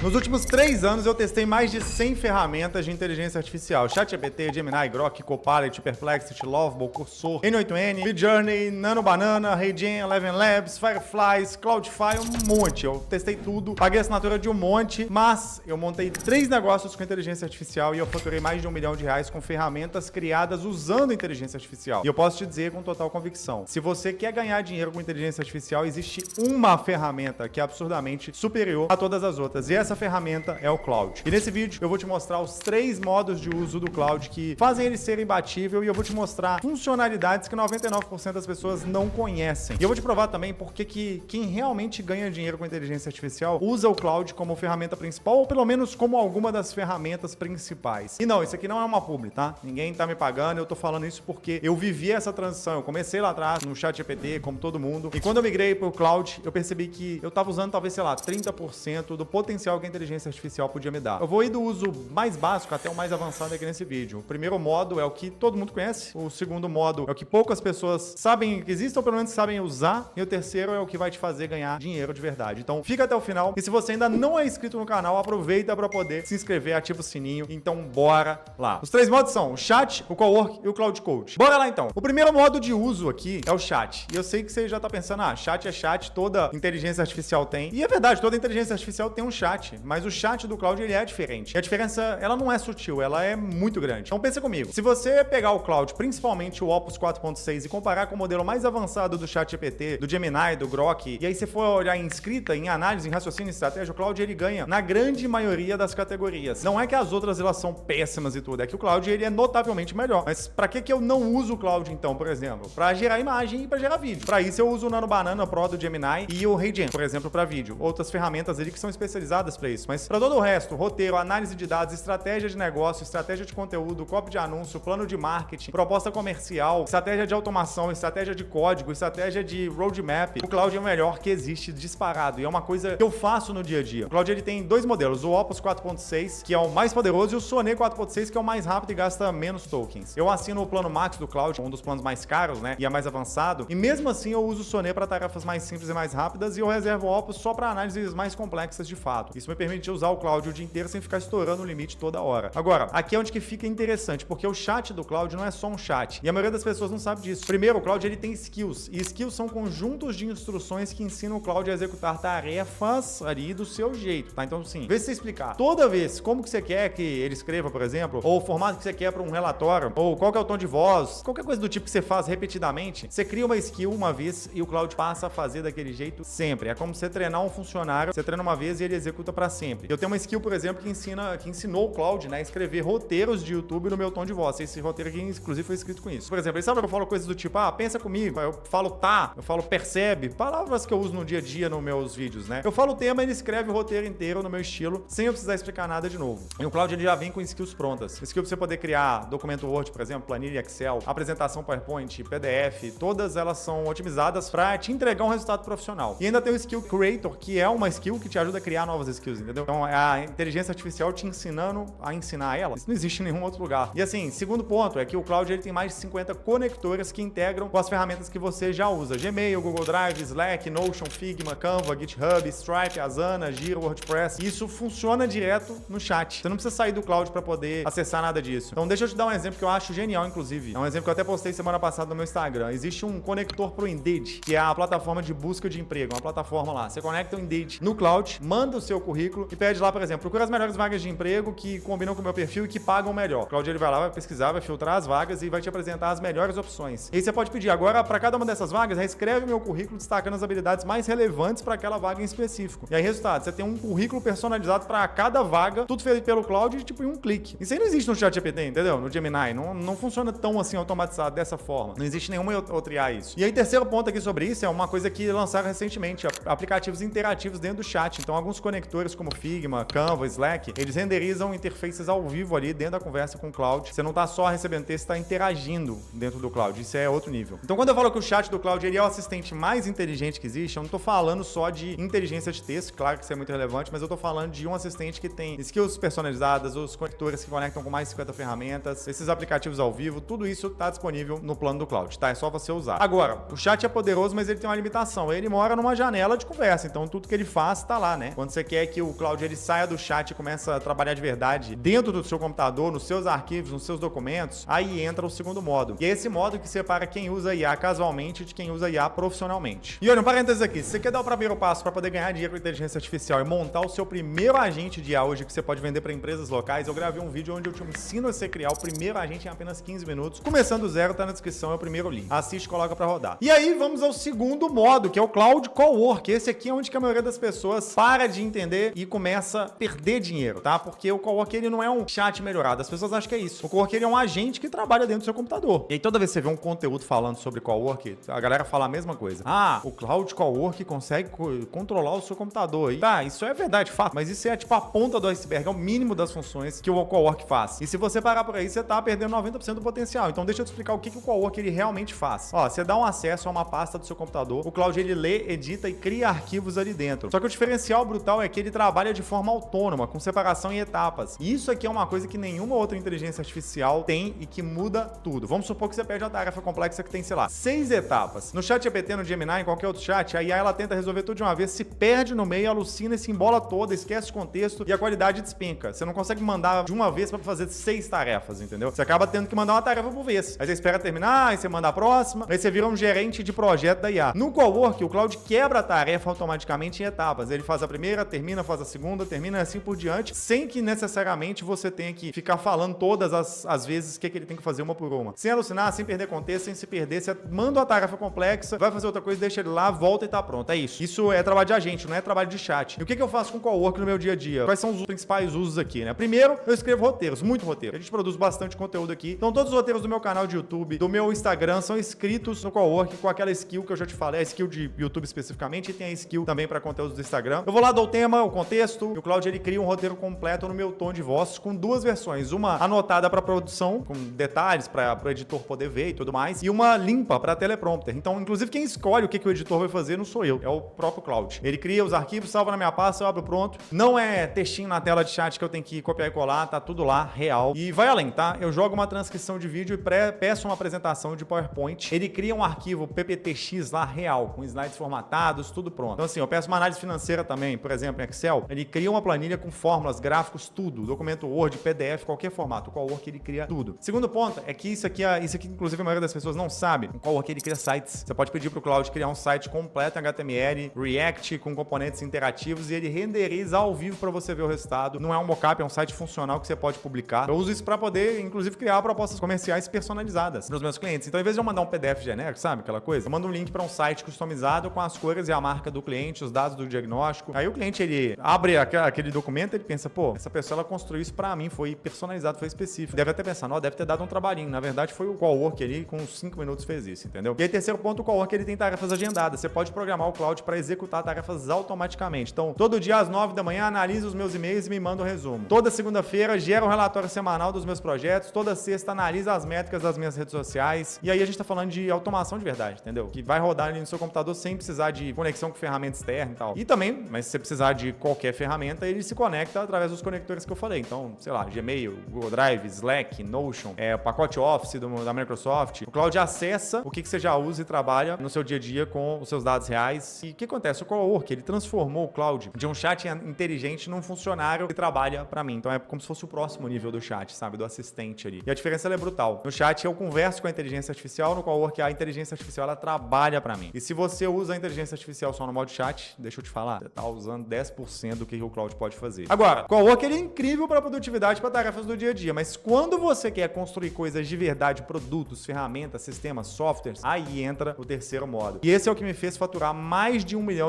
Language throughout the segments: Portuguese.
Nos últimos 3 anos, eu testei mais de 100 ferramentas de inteligência artificial. ChatGPT, Gemini, Grok, Copilot, Perplexity, Lovable, Cursor, N8N, Midjourney, Nano Banana, HeyGen, Eleven Labs, Fireflies, Cloudify, um monte. Eu testei tudo, paguei a assinatura de um monte, mas eu montei 3 negócios com inteligência artificial e eu faturei mais de R$1 milhão com ferramentas criadas usando inteligência artificial. E eu posso te dizer com total convicção, se você quer ganhar dinheiro com inteligência artificial, existe uma ferramenta que é absurdamente superior a todas as outras. E essa ferramenta é o Cloud. E nesse vídeo eu vou te mostrar os 3 modos de uso do Cloud que fazem ele ser imbatível e eu vou te mostrar funcionalidades que 99% das pessoas não conhecem. E eu vou te provar também porque que quem realmente ganha dinheiro com inteligência artificial usa o Cloud como ferramenta principal ou pelo menos como alguma das ferramentas principais. E não, isso aqui não é uma publi, tá? Ninguém tá me pagando, eu tô falando isso porque eu vivi essa transição. Eu comecei lá atrás no ChatGPT, como todo mundo, e quando eu migrei pro Cloud, eu percebi que eu tava usando talvez, sei lá, 30% do potencial que a inteligência artificial podia me dar. Eu vou ir do uso mais básico até o mais avançado aqui nesse vídeo. O primeiro modo é o que todo mundo conhece, o segundo modo é o que poucas pessoas sabem que existe ou pelo menos sabem usar, e o terceiro é o que vai te fazer ganhar dinheiro de verdade. Então fica até o final, e se você ainda não é inscrito no canal, aproveita para poder se inscrever, ativa o sininho, então bora lá. Os 3 modos são o chat, o cowork e o Cloud Coach. Bora lá então. O primeiro modo de uso aqui é o chat, e eu sei que você já tá pensando, chat é chat, toda inteligência artificial tem, e é verdade, toda inteligência artificial tem um chat, mas o chat do Cloud ele é diferente. E a diferença, ela não é sutil, ela é muito grande. Então pensa comigo, se você pegar o Cloud, principalmente o Opus 4.6 e comparar com o modelo mais avançado do ChatGPT, do Gemini, do Grok, e aí você for olhar em escrita, em análise, em raciocínio, em estratégia, o Cloud ele ganha na grande maioria das categorias. Não é que as outras elas são péssimas e tudo, é que o Cloud ele é notavelmente melhor. Mas pra que eu não uso o Cloud então, por exemplo? Pra gerar imagem e pra gerar vídeo. Pra isso eu uso o Nano Banana Pro do Gemini e o HeyGen, por exemplo, pra vídeo. Outras ferramentas ali que são especializadas pra isso. Mas pra todo o resto, roteiro, análise de dados, estratégia de negócio, estratégia de conteúdo, copy de anúncio, plano de marketing, proposta comercial, estratégia de automação, estratégia de código, estratégia de roadmap, o Cloud é o melhor que existe disparado. E é uma coisa que eu faço no dia a dia. O Cloud ele tem 2 modelos, o Opus 4.6, que é o mais poderoso, e o Sonnet 4.6, que é o mais rápido e gasta menos tokens. Eu assino o plano Max do Cloud, um dos planos mais caros, né? E é mais avançado. E mesmo assim eu uso o Sonnet para tarefas mais simples e mais rápidas e eu reservo o Opus só para análises mais complexas de fato. Isso me permite usar o Cloud o dia inteiro sem ficar estourando o limite toda hora. Agora, aqui é onde que fica interessante, porque o chat do Cloud não é só um chat. E a maioria das pessoas não sabe disso. Primeiro, o Cloud ele tem skills. E skills são conjuntos de instruções que ensinam o Cloud a executar tarefas ali do seu jeito, tá? Então, sim, vê se você explicar. Toda vez, como que você quer que ele escreva, por exemplo, ou o formato que você quer para um relatório, ou qual que é o tom de voz, qualquer coisa do tipo que você faz repetidamente, você cria uma skill uma vez e o Cloud passa a fazer daquele jeito sempre. É como você treinar um funcionário, você treina uma vez e ele executa para sempre. Eu tenho uma skill, por exemplo, que ensinou o Cloud, né, a escrever roteiros de YouTube no meu tom de voz. Esse roteiro aqui, inclusive, foi escrito com isso. Por exemplo, ele sabe que eu falo coisas do tipo, pensa comigo, eu falo tá, eu falo percebe, palavras que eu uso no dia a dia nos meus vídeos, né? Eu falo o tema, ele escreve o roteiro inteiro no meu estilo, sem eu precisar explicar nada de novo. E o Cloud ele já vem com skills prontas. Skill pra você poder criar documento Word, por exemplo, planilha Excel, apresentação PowerPoint, PDF, todas elas são otimizadas para te entregar um resultado profissional. E ainda tem o Skill Creator, que é uma skill que te ajuda a criar novas skills, entendeu? Então é a inteligência artificial te ensinando a ensinar ela. Isso não existe em nenhum outro lugar. E assim, segundo ponto é que o Cloud ele tem mais de 50 conectores que integram com as ferramentas que você já usa. Gmail, Google Drive, Slack, Notion, Figma, Canva, GitHub, Stripe, Asana, Jira, WordPress. Isso funciona direto no chat. Você não precisa sair do Cloud para poder acessar nada disso. Então deixa eu te dar um exemplo que eu acho genial, inclusive. É um exemplo que eu até postei semana passada no meu Instagram. Existe um conector pro Indeed, que é a plataforma de busca de emprego, uma plataforma lá. Você conecta o Indeed no Cloud, manda o seu currículo e pede lá, por exemplo, procura as melhores vagas de emprego que combinam com o meu perfil e que pagam melhor. O Cloud ele vai lá, vai pesquisar, vai filtrar as vagas e vai te apresentar as melhores opções. E aí você pode pedir agora para cada uma dessas vagas, reescreve o meu currículo destacando as habilidades mais relevantes para aquela vaga em específico. E aí, resultado, você tem um currículo personalizado para cada vaga, tudo feito pelo Cloud, tipo em um clique. Isso aí não existe no ChatGPT, entendeu? No Gemini, não funciona tão assim automatizado dessa forma. Não existe nenhuma outra IA isso. E aí, terceiro ponto aqui sobre isso é uma coisa que lançaram recentemente, aplicativos interativos dentro do chat. Então, alguns conectores como Figma, Canva, Slack, eles renderizam interfaces ao vivo ali dentro da conversa com o Cloud. Você não tá só recebendo texto, você tá interagindo dentro do Cloud. Isso é outro nível. Então, quando eu falo que o chat do Cloud ele é o assistente mais inteligente que existe, eu não tô falando só de inteligência de texto, claro que isso é muito relevante, mas eu tô falando de um assistente que tem skills personalizadas, os conectores que conectam com mais de 50 ferramentas, esses aplicativos ao vivo, tudo isso tá disponível no plano do Cloud, tá? É só você usar. Agora, o chat é poderoso, mas ele tem uma limitação. Ele mora numa janela de conversa, então tudo que ele faz tá lá, né? Quando você quer que o Cloud ele saia do chat e comece a trabalhar de verdade dentro do seu computador, nos seus arquivos, nos seus documentos, aí entra o segundo modo. E é esse modo que separa quem usa IA casualmente de quem usa IA profissionalmente. E olha, um parênteses aqui, se você quer dar o primeiro passo para poder ganhar dinheiro com inteligência artificial e montar o seu primeiro agente de IA hoje que você pode vender para empresas locais, eu gravei um vídeo onde eu te ensino a você criar o primeiro agente em apenas 15 minutos. Começando do zero, tá na descrição, é o primeiro link. Assiste e coloca para rodar. E aí vamos ao segundo modo, que é o Cloud Cowork. Esse aqui é onde que a maioria das pessoas para de entender e começa a perder dinheiro, tá? Porque o Cowork ele não é um chat melhorado. As pessoas acham que é isso. O Cowork ele é um agente que trabalha dentro do seu computador. E aí toda vez que você vê um conteúdo falando sobre Cowork, a galera fala a mesma coisa. Ah, o Cloud Cowork consegue controlar o seu computador. E tá, isso é verdade, fato. Mas isso é tipo a ponta do iceberg, é o mínimo das funções que o Cowork faz. E se você parar por aí, você tá perdendo 90% do potencial. Então deixa eu te explicar o que o Cowork ele realmente faz. Ó, você dá um acesso a uma pasta do seu computador, o Cloud ele lê, edita e cria arquivos ali dentro. Só que o diferencial brutal é que ele trabalha de forma autônoma, com separação em etapas. E isso aqui é uma coisa que nenhuma outra inteligência artificial tem e que muda tudo. Vamos supor que você pede uma tarefa complexa que tem, sei lá, 6 etapas. No ChatGPT, no Gemini, em qualquer outro chat, a IA ela tenta resolver tudo de uma vez, se perde no meio, alucina e se embola toda, esquece o contexto e a qualidade despenca. Você não consegue mandar de uma vez para fazer 6 tarefas, entendeu? Você acaba tendo que mandar uma tarefa por vez. Aí você espera terminar, aí você manda a próxima, aí você vira um gerente de projeto da IA. No Cowork, o Cloud quebra a tarefa automaticamente em etapas. Ele faz a primeira, termina, faz a segunda, termina assim por diante, sem que necessariamente você tenha que ficar falando todas as vezes o que ele tem que fazer uma por uma. Sem alucinar, sem perder contexto, sem se perder, você manda uma tarefa complexa, vai fazer outra coisa, deixa ele lá, volta e tá pronto. É isso. Isso é trabalho de agente, não é trabalho de chat. E o que eu faço com o Cowork no meu dia a dia? Quais são os principais usos aqui, né? Primeiro, eu escrevo roteiros, muito roteiro. A gente produz bastante conteúdo aqui. Então todos os roteiros do meu canal de YouTube, do meu Instagram, são escritos no Cowork com aquela skill que eu já te falei, a skill de YouTube especificamente, e tem a skill também para conteúdos do Instagram. Eu vou lá, dou o tema, o contexto, e o Cloud ele cria um roteiro completo no meu tom de voz, com 2 versões. Uma anotada para produção, com detalhes para o editor poder ver e tudo mais, e uma limpa para teleprompter. Então, inclusive, quem escolhe o que o editor vai fazer não sou eu, é o próprio Cloud. Ele cria os arquivos, salva na minha pasta, eu abro pronto. Não é textinho na tela de chat que eu tenho que copiar e colar, tá tudo lá, real. E vai além, tá? Eu jogo uma transcrição de vídeo e peço uma apresentação de PowerPoint. Ele cria um arquivo PPTX lá, real, com slides formatados, tudo pronto. Então, assim, eu peço uma análise financeira também, por exemplo, em Excel. Ele cria uma planilha com fórmulas, gráficos, tudo. Documento Word, PDF, qualquer formato. O Cowork, ele cria tudo. Segundo ponto é que isso aqui, inclusive, a maioria das pessoas não sabe. O Cowork, ele cria sites. Você pode pedir pro Cloud criar um site completo em HTML, React, com componentes interativos, e ele renderiza ao vivo para você ver o resultado. Não é um mockup, é um site funcional que você pode publicar. Eu uso isso para poder, inclusive, criar propostas comerciais personalizadas para os meus clientes. Então, ao invés de eu mandar um PDF genérico, sabe aquela coisa? Eu mando um link para um site customizado com as cores e a marca do cliente, os dados do diagnóstico. Aí o cliente, ele abre aquele documento, ele pensa, pô, essa pessoa, ela construiu isso para mim, foi personalizado, foi específico. Deve até pensar, não, deve ter dado um trabalhinho. Na verdade, foi o Cowork ali, com 5 minutos fez isso, entendeu? E aí, terceiro ponto, o Cowork, ele tem tarefas agendadas. Você pode programar o Cloud para executar tarefas automaticamente. Então, todo dia às 9 da manhã, analisa os meus e-mails e me manda um resumo. Toda segunda-feira, gera um relatório semanal dos meus projetos. Toda sexta, analisa as métricas das minhas redes sociais. E aí, a gente tá falando de automação de verdade, entendeu? Que vai rodar ali no seu computador sem precisar de conexão com ferramenta externa e tal. E também, mas se você precisar de qualquer ferramenta, ele se conecta através dos conectores que eu falei. Então, sei lá, Gmail, Google Drive, Slack, Notion, o pacote Office da Microsoft. O Cloud acessa o que você já usa e trabalha no seu dia a dia com os seus dados reais. E o que acontece? O Cowork, ele transformou o Cloud de um chat inteligente num funcionário que trabalha para mim. Então é como se fosse o próximo nível do chat, sabe? Do assistente ali. E a diferença ela é brutal. No chat eu converso com a inteligência artificial, no Cowork a inteligência artificial ela trabalha para mim. E se você usa a inteligência artificial só no modo chat, deixa eu te falar, você tá usando 10% do que o Cloud pode fazer. Agora, o Cowork ele é incrível para produtividade, para tarefas do dia a dia, mas quando você quer construir coisas de verdade, produtos, ferramentas, sistemas, softwares, aí entra o terceiro modo. E esse é o que me fez faturar mais de R$1 milhão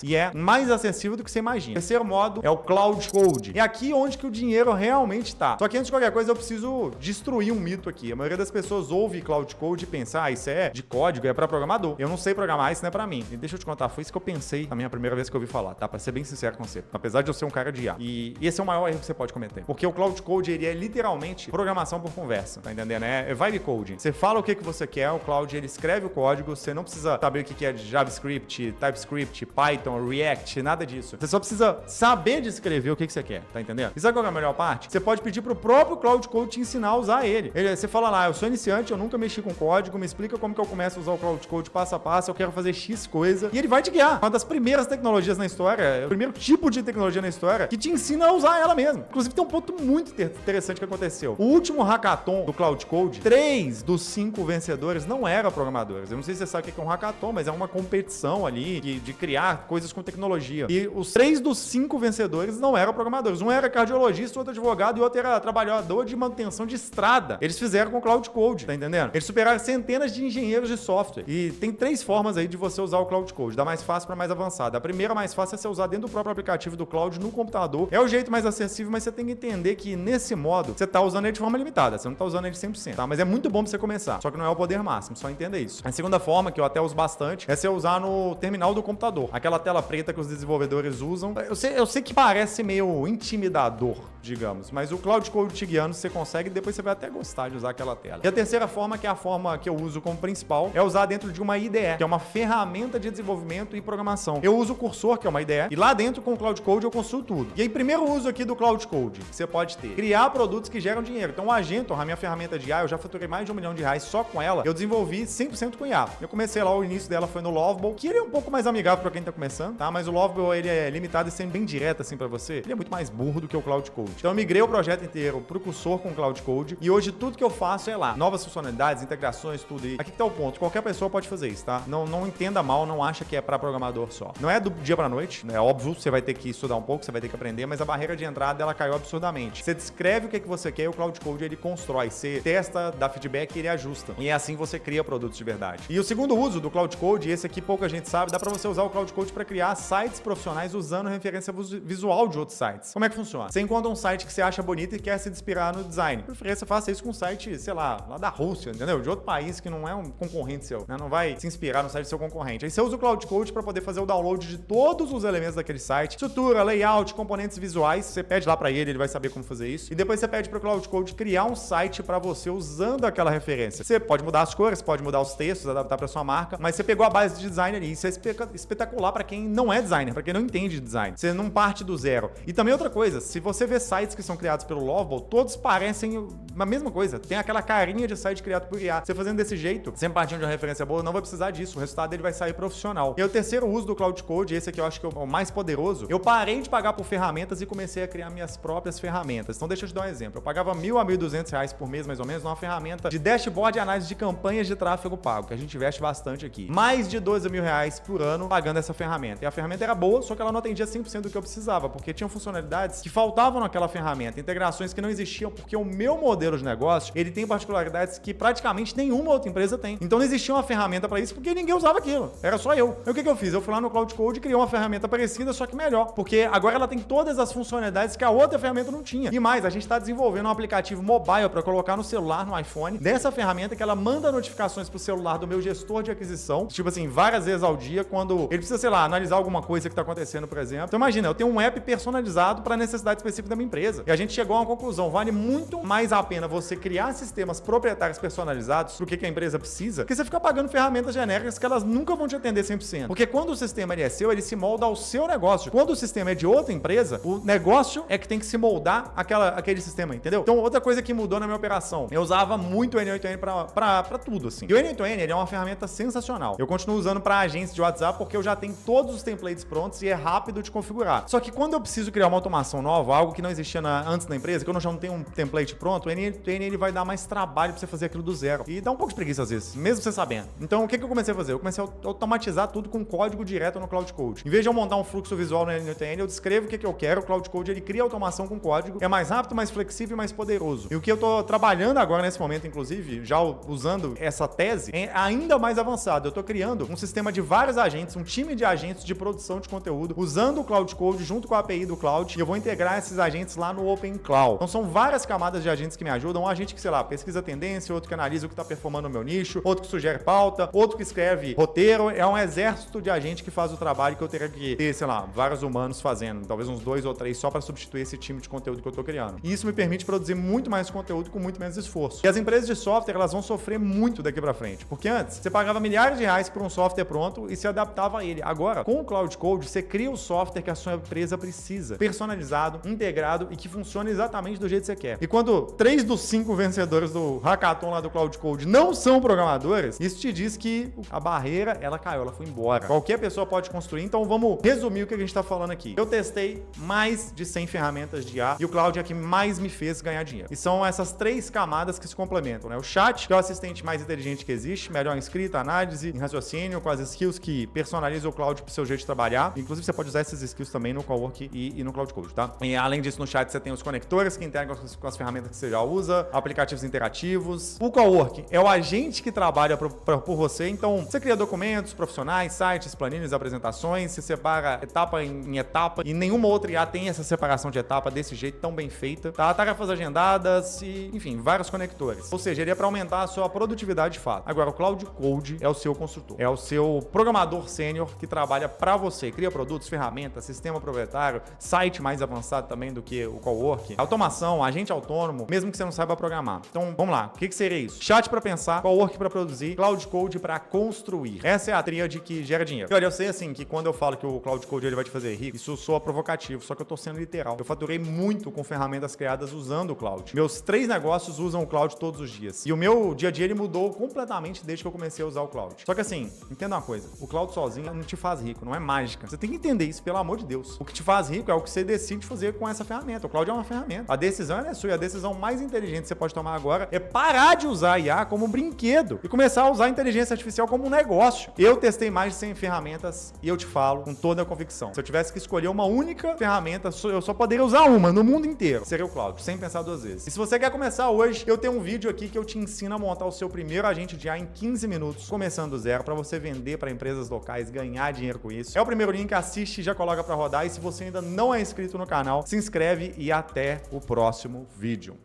e é mais acessível do que você imagina. O terceiro modo é o Cloud Code. É aqui onde que o dinheiro realmente tá. Só que antes de qualquer coisa eu preciso destruir um mito aqui. A maioria das pessoas ouve Cloud Code e pensa, isso é de código, é para programador. Eu não sei programar, isso não é para mim. E deixa eu te contar, foi isso que eu pensei na minha primeira vez que eu ouvi falar, tá? Pra ser bem sincero com você. Apesar de eu ser um cara de IA. E esse é o maior erro que você pode cometer. Porque o Cloud Code, ele é literalmente programação por conversa, tá entendendo? É vibe coding. Você fala o que você quer, o Cloud, ele escreve o código, você não precisa saber o que é JavaScript, TypeScript, Python, React, nada disso. Você só precisa saber descrever o que você quer, tá entendendo? E sabe qual é a melhor parte? Você pode pedir pro próprio Cloud Code te ensinar a usar ele. Você fala lá, eu sou iniciante, eu nunca mexi com código, me explica como que eu começo a usar o Cloud Code passo a passo, eu quero fazer X coisa, e ele vai te guiar. Uma das primeiras tecnologias na história, o primeiro tipo de tecnologia na história que te ensina a usar ela mesmo. Inclusive, tem um ponto muito interessante que aconteceu. O último hackathon do Cloud Code, 3 dos 5 vencedores não eram programadores. Eu não sei se você sabe o que é um hackathon, mas é uma competição ali de criar coisas com tecnologia. E os 3 dos 5 vencedores não eram programadores. Um era cardiologista, outro advogado e outro era trabalhador de manutenção de estrada. Eles fizeram com Cloud Code, tá entendendo? Eles superaram centenas de engenheiros de software. E tem 3 formas aí de você usar o Cloud Code, da mais fácil para mais avançada. A primeira, mais fácil, é você usar dentro do próprio aplicativo do Cloud no computador. É o jeito mais acessível, mas você tem que entender que nesse modo você tá usando ele de forma limitada, você não tá usando ele 100%, tá? Mas é muito bom pra você começar, só que não é o poder máximo, só entenda isso. A segunda forma, que eu até uso bastante, é você usar no terminal do computador. Aquela tela preta que os desenvolvedores usam. Eu sei que parece meio intimidador, digamos, mas o Cloud Code te guiando, você consegue e depois você vai até gostar de usar aquela tela. E a terceira forma, que é a forma que eu uso como principal, é usar dentro de uma IDE, que é uma ferramenta de desenvolvimento e programação. Eu uso o Cursor, que é uma IDE, e lá dentro com o Cloud Code eu construo tudo. E aí, primeiro uso aqui do Cloud Code, que você pode ter, criar produtos que geram dinheiro. Então, o Agentor, a minha ferramenta de IA, eu já faturei mais de R$1 milhão só com ela. Eu desenvolvi 100% com IA. Eu comecei lá, o início dela foi no Lovable, que ele é um pouco mais amigável pra quem tá começando, tá? Mas o Lovable, ele é limitado e sendo bem direto assim pra você. Ele é muito mais burro do que o Cloud Code. Então, eu migrei o projeto inteiro pro Cursor com o Cloud Code e hoje tudo que eu faço é lá. Novas funcionalidades, integrações, tudo. E aqui que tá o ponto. Qualquer pessoa pode fazer isso, tá? Não entenda mal, não acha que é pra programador só. Não é do dia pra noite, né? É óbvio, você vai ter que estudar um pouco, você vai ter que aprender, mas a barreira de entrada, ela caiu absurdamente. Você descreve o que você quer e o Cloud Code, ele constrói. Você testa, dá feedback e ele ajusta. E é assim você cria produtos de verdade. E o segundo uso do Cloud Code, esse aqui pouca gente sabe, dá pra você usar o Cloud Code pra criar sites profissionais usando referência visual de outros sites. Como é que funciona? Você encontra um site que você acha bonito e quer se inspirar no design. Por preferência, faça isso com um site, sei lá da Rússia, entendeu? De outro país que não é um concorrente seu, né? Não vai se inspirar no site do seu concorrente. Aí você usa o Cloud Code pra poder fazer o download de todos os elementos daquele site, estrutura, layout, componentes visuais. Você pede lá pra ele vai saber como fazer isso. E depois você pede pro Cloud Code criar um site pra você usando aquela referência. Você pode mudar as cores, pode mudar os textos, adaptar pra sua marca, mas você pegou a base de design ali. Isso é espetacular pra quem não é designer, pra quem não entende de design. Você não parte do zero. E também outra coisa, se você vê sites que são criados pelo Lovable, todos parecem a mesma coisa. Tem aquela carinha de site criado por IA. Você fazendo desse jeito, sempre partindo de uma referência boa, não vai precisar disso. O resultado dele vai sair profissional. E o terceiro uso do Cloud Code, esse aqui eu acho que é o mais poderoso, eu parei de pagar por ferramentas e comecei a criar minhas próprias ferramentas. Então deixa eu te dar um exemplo. Eu pagava R$1.000 a R$1.200 por mês, mais ou menos, numa ferramenta de dashboard e análise de campanhas de tráfego pago, que a gente investe bastante aqui. Mais de R$12 mil por ano pagando essa ferramenta. E a ferramenta era boa, só que ela não atendia 100% do que eu precisava, porque tinham funcionalidades que faltavam naquela ferramenta, integrações que não existiam, porque o meu modelo de negócio, ele tem particularidades que praticamente nenhuma outra empresa tem. Então não existia uma ferramenta para isso, porque ninguém usava aquilo. Era só eu. E o que eu fiz? Eu fui lá no Cloud Code e criei uma ferramenta parecida, só que melhor, porque agora ela tem todas as funcionalidades que a outra ferramenta não tinha. E mais, a gente está desenvolvendo um aplicativo mobile para colocar no celular, no iPhone, dessa ferramenta que ela manda notificações pro celular do meu gestor de aquisição, tipo assim, várias vezes ao dia, quando ele precisa, sei lá, analisar alguma coisa que está acontecendo, por exemplo. Então imagina, eu tenho um app personalizado para a necessidade específica da minha empresa. E a gente chegou a uma conclusão, vale muito mais a pena você criar sistemas proprietários personalizados pro que a empresa precisa, que você ficar pagando ferramentas genéricas que elas nunca vão te atender 100%. Porque quando o sistema ele é seu, ele se molda ao seu negócio. Quando o sistema é de outra empresa, o negócio é que tem que se moldar aquele sistema, entendeu? Então outra coisa que mudou na minha operação, eu usava muito o N8N pra tudo, assim. E o N8N, ele é uma ferramenta sensacional. Eu continuo usando para agências de WhatsApp porque eu já tenho todos os templates prontos e é rápido de configurar. Só que quando eu preciso criar uma automação nova, algo que não existia antes na empresa, que eu já não tenho um template pronto, o N8N ele vai dar mais trabalho pra você fazer aquilo do zero. E dá um pouco de preguiça às vezes, mesmo você sabendo. Então o que eu comecei a fazer? Eu comecei a automatizar tudo com código direto no Cloud Code. Em vez de eu montar um fluxo visual no N8N, eu descrevo o que eu quero, o Cloud Code ele cria automação com código, é mais rápido, mais flexível e mais poderoso. E o que eu tô trabalhando agora nesse momento, inclusive, já usando essa tese, é ainda mais avançado. Eu tô criando um sistema de vários agentes, um time de agentes de produção de conteúdo, usando o Cloud Code junto com a API do Cloud, e eu vou integrar esses agentes lá no Open Cloud. Então são várias camadas de agentes que me ajudam, um agente que, sei lá, pesquisa tendência, outro que analisa o que tá performando no meu nicho, outro que sugere pauta, outro que escreve roteiro, é um exército de agente que faz o trabalho que eu teria que ter, sei lá, vários humanos fazendo, talvez uns 2 ou 3 só para substituir esse time de conteúdo que eu tô criando. E isso me permite produzir muito mais conteúdo com muito menos esforço. E as empresas de software, elas vão sofrer muito daqui para frente, porque antes você pagava milhares de reais por um software pronto e se adaptava a ele. Agora, com o Cloud Code, você cria o software que a sua empresa precisa, personalizado, integrado baseado e que funciona exatamente do jeito que você quer. E quando 3 dos 5 vencedores do hackathon lá do Cloud Code não são programadores, isso te diz que a barreira, ela caiu, ela foi embora. Qualquer pessoa pode construir, então vamos resumir o que a gente tá falando aqui. Eu testei mais de 100 ferramentas de IA e o Cloud é a que mais me fez ganhar dinheiro. E são essas 3 camadas que se complementam, né? O chat, que é o assistente mais inteligente que existe, melhor em escrita, análise, em raciocínio, com as skills que personalizam o Cloud pro seu jeito de trabalhar. Inclusive, você pode usar essas skills também no Cowork e no Cloud Code, tá? E além disso, no chat você tem os conectores que integram com as ferramentas que você já usa, aplicativos interativos. O Cowork é o agente que trabalha por você, então você cria documentos profissionais, sites, planilhas, apresentações, se separa etapa em etapa e nenhuma outra IA tem essa separação de etapa desse jeito tão bem feita, tá? Tarefas agendadas e, enfim, vários conectores. Ou seja, ele é para aumentar a sua produtividade de fato. Agora, o Cloud Code é o seu construtor, é o seu programador sênior que trabalha para você, cria produtos, ferramentas, sistema proprietário, site mais avançado também do que o Cowork, automação, agente autônomo, mesmo que você não saiba programar. Então, vamos lá. O que seria isso? Chat para pensar, Cowork para produzir, Cloud Code para construir. Essa é a tríade que gera dinheiro. E olha, eu sei assim que quando eu falo que o Cloud Code ele vai te fazer rico, isso soa provocativo, só que eu tô sendo literal. Eu faturei muito com ferramentas criadas usando o Cloud. Meus 3 negócios usam o Cloud todos os dias. E o meu dia a dia ele mudou completamente desde que eu comecei a usar o Cloud. Só que assim, entenda uma coisa, o Cloud sozinho não te faz rico, não é mágica. Você tem que entender isso, pelo amor de Deus. O que te faz rico é o que você decide fazer com essa ferramenta. O Cloud é uma ferramenta. A decisão é sua. E a decisão mais inteligente que você pode tomar agora é parar de usar a IA como um brinquedo e começar a usar a inteligência artificial como um negócio. Eu testei mais de 100 ferramentas e eu te falo com toda a convicção. Se eu tivesse que escolher uma única ferramenta, eu só poderia usar uma no mundo inteiro. Seria o Cloud, sem pensar 2 vezes. E se você quer começar hoje, eu tenho um vídeo aqui que eu te ensino a montar o seu primeiro agente de IA em 15 minutos, começando do zero, para você vender para empresas locais, ganhar dinheiro com isso. É o primeiro link, assiste e já coloca para rodar. E se você ainda não é inscrito no canal, se inscreve e até o próximo vídeo.